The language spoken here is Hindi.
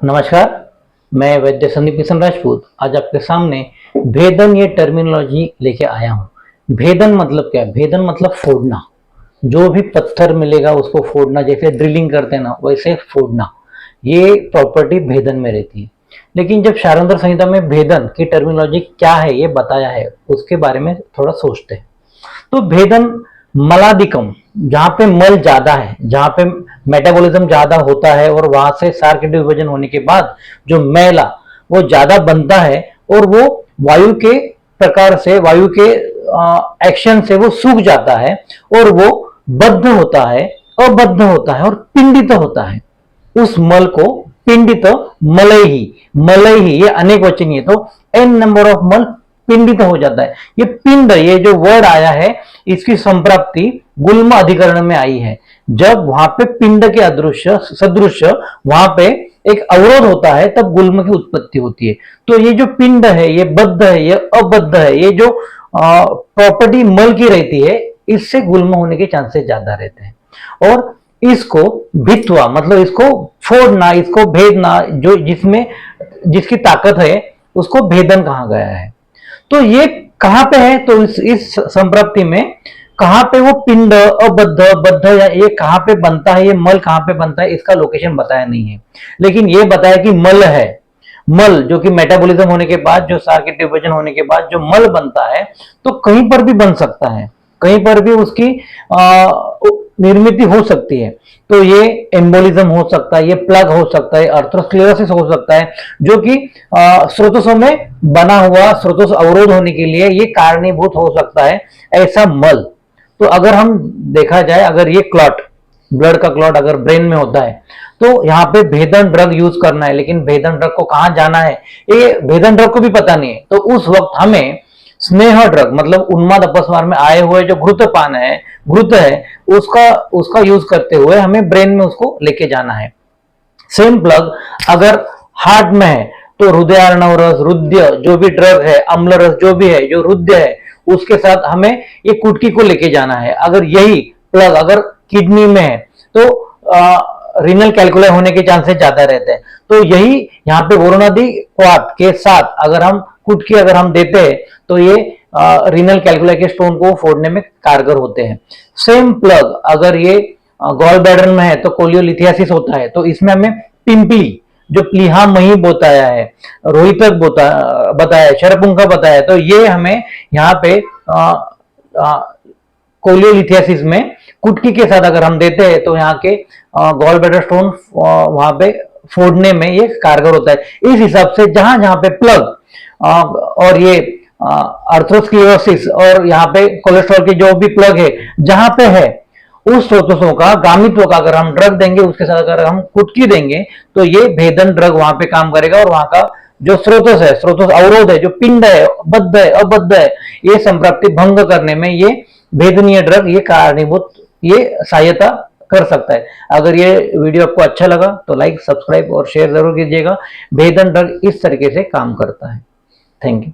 नमस्कार, मैं वैद्य संदीप किशन राजपूत आज आपके सामने भेदन ये टर्मिनोलॉजी लेके आया हूँ। भेदन मतलब क्या है? भेदन मतलब फोड़ना। जो भी पत्थर मिलेगा उसको फोड़ना, जैसे ड्रिलिंग करते हैं ना वैसे फोड़ना, ये प्रॉपर्टी भेदन में रहती है। लेकिन जब शारंत्र संहिता में भेदन की टर्मिनोलॉजी क्या है ये बताया है, उसके बारे में थोड़ा सोचते हैं। तो भेदन मलादिकम, जहां पे मल ज्यादा है, जहां पे मेटाबॉलिज्म ज्यादा होता है और वहां से सार के विभाजन होने के बाद जो मैला वो ज्यादा बनता है और वो वायु के प्रकार से, वायु के एक्शन से वो सूख जाता है और वो बद्ध होता है, अबद्ध होता है और पिंडित होता है। उस मल को पिंडित मलई ही ये अनेक वचनीय, तो एन नंबर ऑफ मल पिंडित हो जाता है। ये पिंड, ये जो वर्ड आया है इसकी संप्राप्ति गुल्म अधिकरण में आई है। जब वहां पे पिंड के अदृश्य सदृश वहां पे एक अवरोध होता है तब गुल्म की उत्पत्ति होती है। तो ये जो पिंड है, ये बद्ध है, ये अबद्ध है, ये जो प्रॉपर्टी मल की रहती है, इससे गुल्म होने के चांसेस ज्यादा रहते हैं। और इसको भित्वा मतलब इसको फोड़ना, इसको भेदना, जो जिसमें जिसकी ताकत है उसको भेदन कहा गया है। तो ये कहां पे है? तो इस संप्राप्ति में कहां पे वो पिंड अबद्ध बद्ध या ये कहां पे बनता है, ये मल कहां पे बनता है, इसका लोकेशन बताया नहीं है। लेकिन ये बताया कि मल है। मल जो कि मेटाबॉलिज्म होने के बाद, जो सार के विभाजन होने के बाद जो मल बनता है, तो कहीं पर भी बन सकता है, कहीं पर भी उसकी निर्मित हो सकती है। तो ये एम्बोलिज्म हो सकता है, ये प्लग हो सकता है, अर्थरोस्क्लेरोसिस हो सकता है, जो कि स्रोतों में बना हुआ, स्रोतों से अवरोध होने के लिए ये कारणीभूत हो सकता है ऐसा मल। तो अगर हम देखा जाए, अगर ये क्लॉट, ब्लड का क्लॉट अगर ब्रेन में होता है तो यहाँ पे भेदन ड्रग यूज करना है। लेकिन भेदन ड्रग को कहां जाना है ये भेदन ड्रग को भी पता नहीं है। तो उस वक्त हमें स्नेह ड्रग मतलब उन्माद अपस्मार में आए हुए जो घृतपान है, घृत है, उसका यूज करते हुए हमें ब्रेन में उसको लेके जाना है। सेम प्लग अगर हार्ट में है तो हृदयार्णव रस, रुद्य जो भी ड्रग है, अम्ल रस जो भी है, जो रुद्य है, उसके साथ हमें ये कुटकी को लेके जाना है। अगर यही प्लग अगर किडनी में है तो रीनल कैलकुलाई होने के चांसेस ज्यादा रहते हैं। तो यही यहाँ पे वरुणादि क्वाथ के साथ अगर हम कुटकी अगर हम देते हैं तो ये रीनल कैलकुलाई के स्टोन को फोड़ने में कारगर होते हैं। सेम प्लग अगर ये गॉल ब्लैडर में है तो कोलियोलिथियासिस होता है, तो इसमें हमें पिंपली जो प्लीहा मही बताया है, रोहितक बताया है, शरपुंखा बताया है, तो ये हमें यहाँ पे कोलियोलिथियासिस में कुटकी के साथ अगर हम देते हैं तो यहाँ के गॉल ब्लैडर स्टोन वहां पे फोड़ने में ये कारगर होता है। इस हिसाब से जहां जहां पे प्लग और ये अर्थरोस्क्लेरोसिस और यहाँ पे कोलेस्ट्रॉल की जो भी प्लग है जहां पे है, उस स्रोतों का गामित्व का अगर हम ड्रग देंगे, उसके साथ अगर हम कुटकी देंगे तो ये भेदन ड्रग वहां पे काम करेगा और वहां का जो स्रोतोस है, स्रोतोस अवरोध है, जो पिंड है, बद्ध है, अबद्ध है, ये संप्राप्ति भंग करने में ये भेदनीय ड्रग ये कारणीभूत, ये सहायता कर सकता है। अगर ये वीडियो आपको अच्छा लगा तो लाइक, सब्सक्राइब और शेयर जरूर कीजिएगा। भेदन ड्रग इस तरीके से काम करता है। Thank you.